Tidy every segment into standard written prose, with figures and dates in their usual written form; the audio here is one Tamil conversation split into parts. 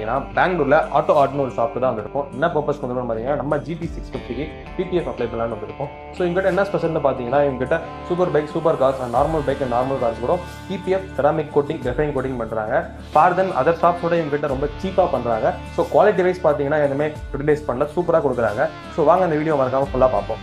பார்த்தீங்கன்னா பெங்களூர்ல ஆட்டோ ஆர்ட்னு ஒரு ஷாப் தான் வந்திருக்கும். என்ன பர்பஸ் வந்து பார்த்தீங்கன்னா நம்ம GT 650க்கு PPF அப்ளை பண்ணலாம்னு வந்திருக்கும். ஸோ இவங்ககிட்ட என்ன ஸ்பெஷல்னு பார்த்தீங்கன்னா இவங்ககிட்ட super bike, super cars and normal bike and normal cars கூட PPF ceramic coating, refine coating பண்ணுறாங்க. ஃபார் தென் அதர் ஷாப்ஸோட இவங்ககிட்ட ரொம்ப சீப்பாக பண்ணுறாங்க. ஸோ குவாலிட்டி வைஸ் பார்த்தீங்கன்னா எதுவுமே யூட்டிலைஸ் பண்ணல, சூப்பராக கொடுக்குறாங்க. ஸோ வாங்க இந்த வீடியோ மறக்காம ஃபுல்லாக பார்ப்போம்.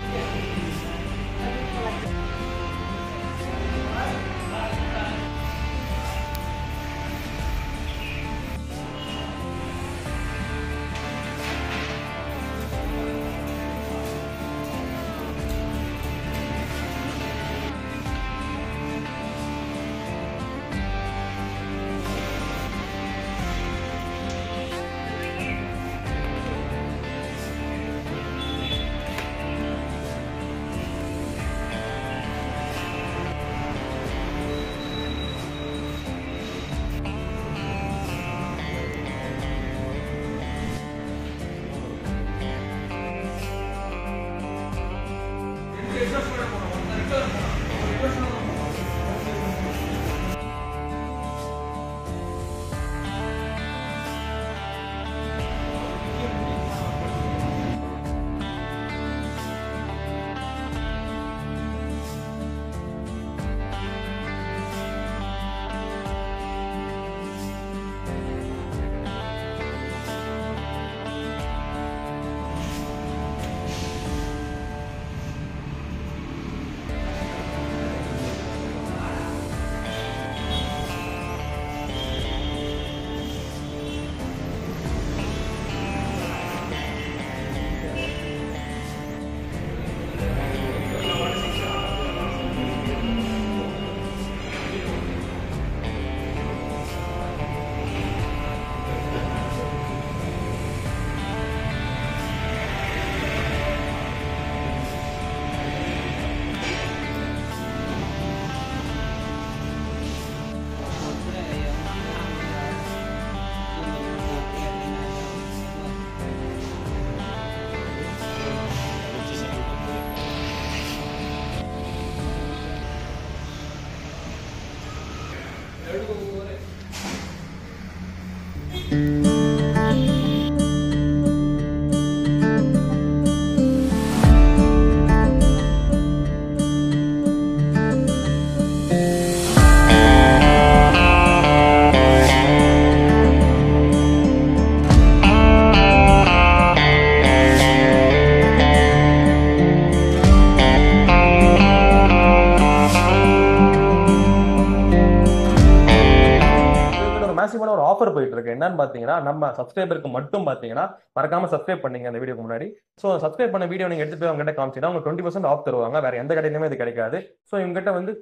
மேசிவான ஒரு ஆஃபர் போயிட்டு இருக்கு. என்னன்னு பாத்தீங்கன்னா நம்ம சப்ஸ்கிரைபருக்கு மட்டும் பாத்தீங்கன்னா மறக்காம சப்ஸ்கிரைப் பண்ணீங்க அந்த வீடியோக்கு முன்னாடி. ஸோ சப்ஸ்கிரைப் பண்ண வீடியோ நீங்க எடுத்துட்டு போய் அவங்க கிட்ட காமிச்சீங்கன்னா அவங்க 20% ஆஃப் தருவாங்க. வேற எந்த கடையிலுமே இது கிடைக்காது. ஸோ இவங்க கிட்ட வந்து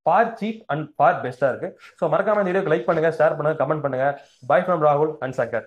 ஃபார் சீப் அண்ட் ஃபார் பெஸ்டா இருக்கு. ஸோ மறக்காம இந்த வீடியோக்கு லைக் பண்ணுங்க, ஷேர் பண்ணுங்க, கமெண்ட் பண்ணுங்க. பை ஃப்ரம் ராகுல் அண்ட் சங்கர்.